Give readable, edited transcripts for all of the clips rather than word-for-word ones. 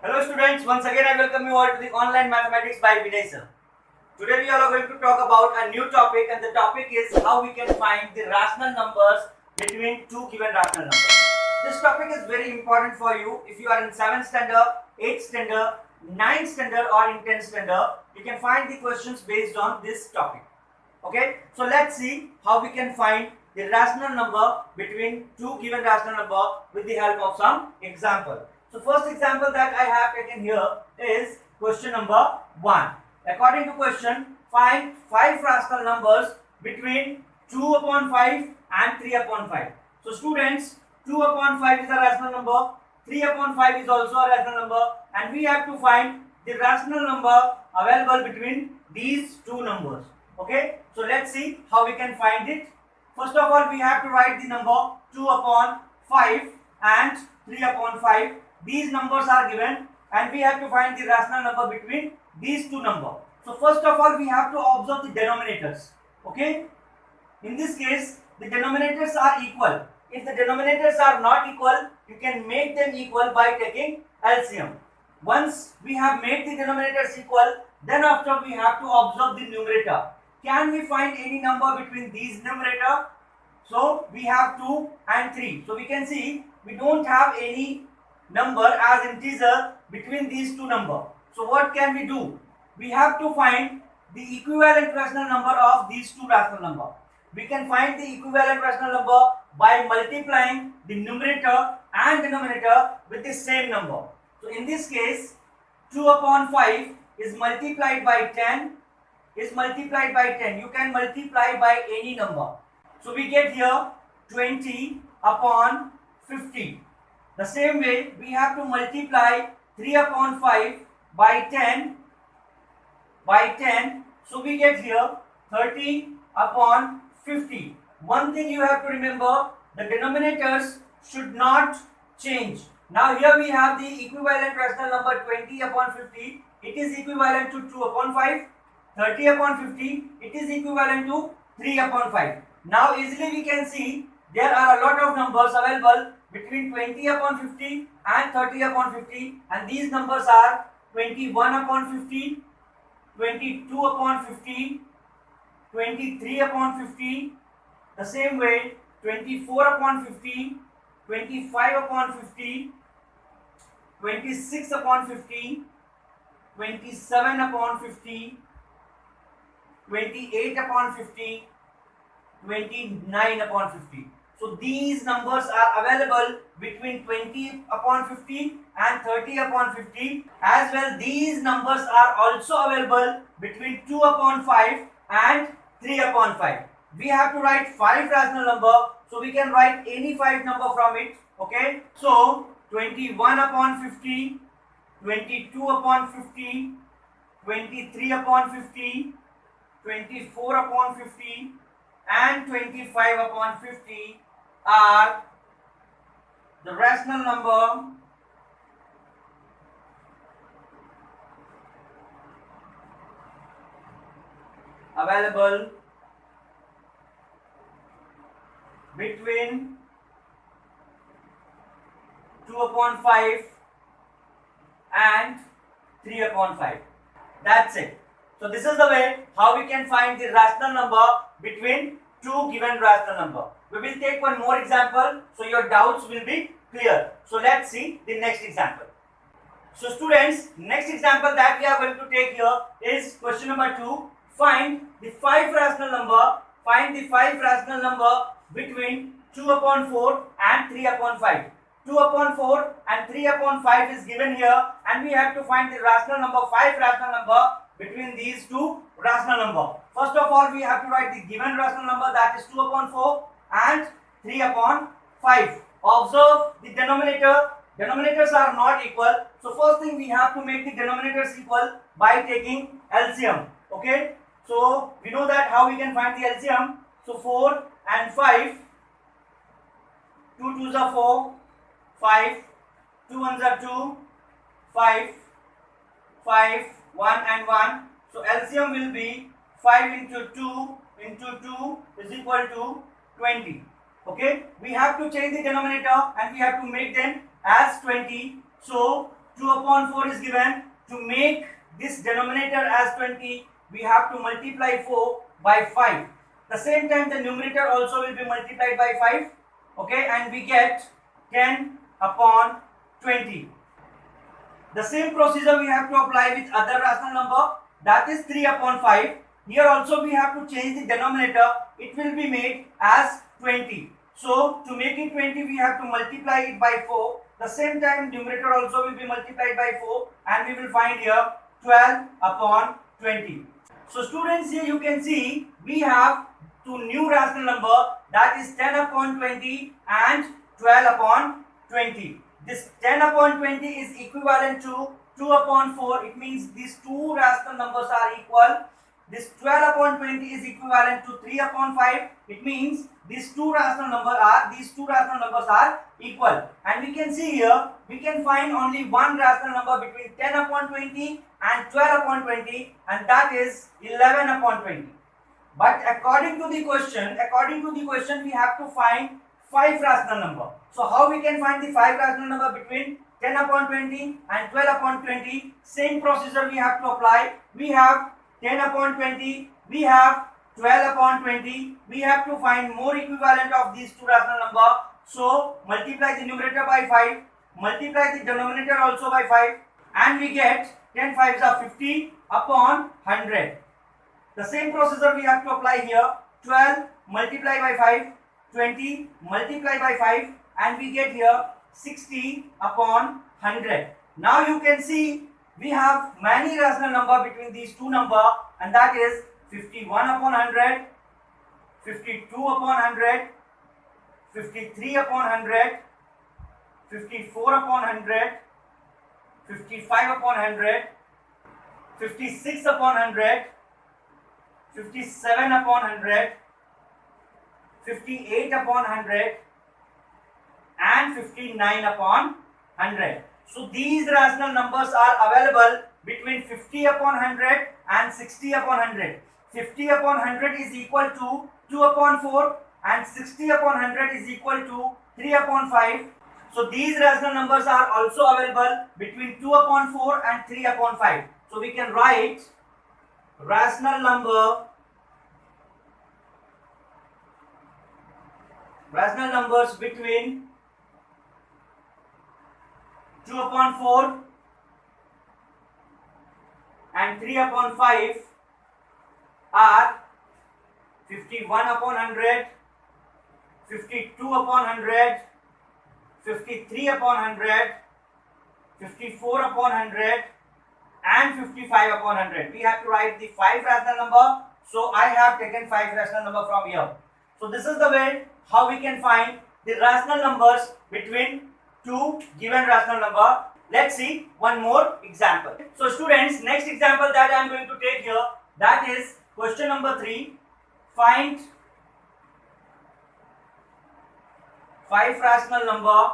Hello students, once again I welcome you all to the online mathematics by Vinay sir. Today we are going to talk about a new topic, and the topic is how we can find the rational numbers between two given rational numbers. This topic is very important for you if you are in 7th standard, 8th standard, 9th standard or in 10th standard. You can find the questions based on this topic. Okay, so let's see how we can find the rational number between two given rational number with the help of some example. So first example that I have taken here is question number 1. According to question, find 5 rational numbers between 2 upon 5 and 3 upon 5. So students, 2 upon 5 is a rational number, 3 upon 5 is also a rational number, and we have to find the rational number available between these two numbers. Okay, so let's see how we can find it. First of all, we have to write the number 2 upon 5 and 3 upon 5. These numbers are given and we have to find the rational number between these two numbers. So first of all, we have to observe the denominators. Okay, in this case the denominators are equal. If the denominators are not equal, you can make them equal by taking LCM. Once we have made the denominators equal, then after we have to observe the numerator. Can we find any number between these numerator? So we have 2 and 3. So we can see we don't have any number as integer between these two numbers. So what can we do? We have to find the equivalent rational number of these two rational number. We can find the equivalent rational number by multiplying the numerator and denominator with the same number. So in this case, 2 upon 5 is multiplied by 10. You can multiply by any number. So we get here 20 upon 50. The same way we have to multiply 3 upon 5 by 10. So we get here 30 upon 50. One thing you have to remember, the denominators should not change. Now here we have the equivalent rational number 20 upon 50. It is equivalent to 2 upon 5. 30 upon 50, it is equivalent to 3 upon 5. Now easily we can see there are a lot of numbers available between 20 upon 50 and 30 upon 50, and these numbers are 21 upon 50, 22 upon 50, 23 upon 50, the same way 24 upon 50, 25 upon 50, 26 upon 50, 27 upon 50, 28 upon 50, 29 upon 50. So these numbers are available between 20 upon 50 and 30 upon 50. As well, these numbers are also available between 2 upon 5 and 3 upon 5. We have to write 5 rational number, so we can write any 5 number from it. Okay, so 21 upon 50, 22 upon 50, 23 upon 50, 24 upon 50 and 25 upon 50 are the rational number available between 2 upon 5 and 3 upon 5. That's it. So this is the way how we can find the rational number between two given rational number. We will take one more example so your doubts will be clear. So let's see the next example. So students, next example that we are going to take here is question number 2. Find the 5 rational number. Find the 5 rational number between 2 upon 4 and 3 upon 5. 2 upon 4 and 3 upon 5 is given here, and we have to find the rational number, 5 rational number between these two rational number. First of all, we have to write the given rational number, that is 2 upon 4 and 3 upon 5. Observe the denominator. Denominators are not equal. So first thing, we have to make the denominators equal by taking LCM. Okay. So we know that how we can find the LCM. So 4 and 5. 2 2s are 4. 5. 2 1s are 2. 5. 5. 1 and 1. So LCM will be 5 into 2 is equal to 20. Okay, we have to change the denominator and we have to make them as 20. So 2 upon 4 is given. To make this denominator as 20, we have to multiply 4 by 5. The same time the numerator also will be multiplied by 5. Okay, and we get 10 upon 20. The same procedure we have to apply with other rational number, that is 3 upon 5. Here also we have to change the denominator. It will be made as 20. So to make it 20, we have to multiply it by 4. The same time numerator also will be multiplied by 4, and we will find here 12 upon 20. So students, here you can see we have two new rational number, that is 10 upon 20 and 12 upon 20. This 10 upon 20 is equivalent to 2 upon 4. It means these two rational numbers are equal. This 12 upon 20 is equivalent to 3 upon 5. It means these two rational numbers are equal. And we can see here, we can find only one rational number between 10 upon 20 and 12 upon 20, and that is 11 upon 20. But according to the question, we have to find 5 rational number. So how we can find the 5 rational number between 10 upon 20 and 12 upon 20? Same procedure we have to apply. We have 10 upon 20, we have 12 upon 20. We have to find more equivalent of these two rational number. So multiply the numerator by 5, multiply the denominator also by 5, and we get 10 5s are 50 upon 100. The same procedure we have to apply here. 12 multiply by 5, 20 multiply by 5, and we get here 60 upon 100. Now you can see we have many rational number between these two number, and that is 51 upon 100, 52 upon 100, 53 upon 100, 54 upon 100, 55 upon 100, 56 upon 100, 57 upon 100, 58 upon 100, and 59 upon 100. So these rational numbers are available between 50 upon 100 and 60 upon 100. 50 upon 100 is equal to 2 upon 4, and 60 upon 100 is equal to 3 upon 5. So these rational numbers are also available between 2 upon 4 and 3 upon 5. So we can write rational numbers between 2 upon 4 and 3 upon 5 are 51 upon 100, 52 upon 100, 53 upon 100, 54 upon 100, and 55 upon 100. We have to write the 5 rational number. So I have taken 5 rational number from here. So this is the way how we can find the rational numbers between two given rational number. Let's see one more example. So students, next example that I am going to take here, that is question number 3. Find 5 rational number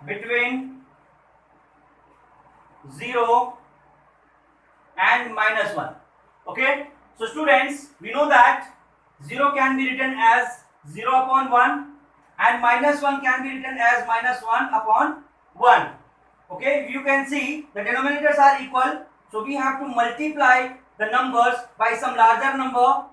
between 0 and minus 1. Okay, so students, we know that 0 can be written as 0 upon 1 and minus 1 can be written as minus 1 upon 1. Okay, you can see the denominators are equal, so we have to multiply the numbers by some larger number.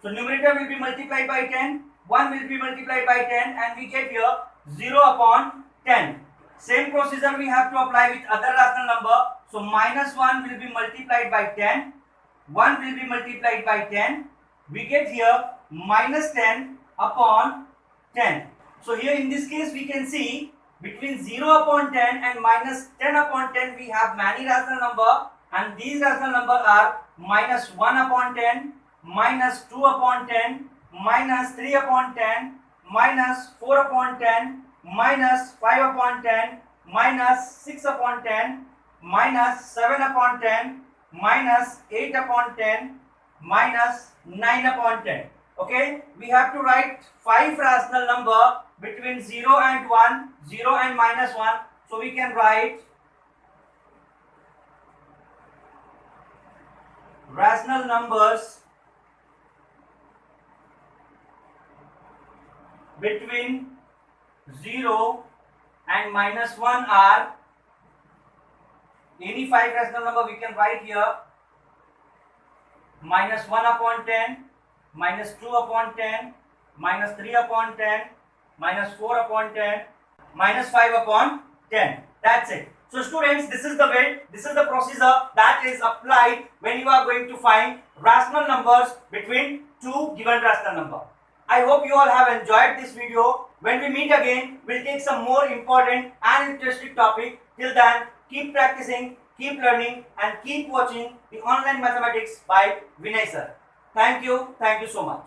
So numerator will be multiplied by 10, 1 will be multiplied by 10, and we get here 0 upon 10. Same procedure we have to apply with other rational number. So minus 1 will be multiplied by 10, 1 will be multiplied by 10. We get here minus 10 upon 10. So here in this case we can see between 0 upon 10 and minus 10 upon 10 we have many rational number, and these rational number are minus 1 upon 10, minus 2 upon 10, minus 3 upon 10, minus 4 upon 10, minus 5 upon 10, minus 6 upon 10, minus 7 upon 10, minus 8 upon 10, minus 9 upon 10. Okay, we have to write 5 rational number between 0 and 1, 0 and minus 1. So we can write rational numbers between 0 and -1 are any 5 rational number. We can write here -1 upon 10, -2 upon 10, -3 upon 10, -4 upon 10, -5 upon 10. That's it. So students, this is the way, this is the procedure that is applied when you are going to find rational numbers between two given rational number. I hope you all have enjoyed this video. When we meet again, we'll take some more important and interesting topic. Till then, keep practicing, keep learning, and keep watching the online mathematics by Vinay sir. Thank you so much.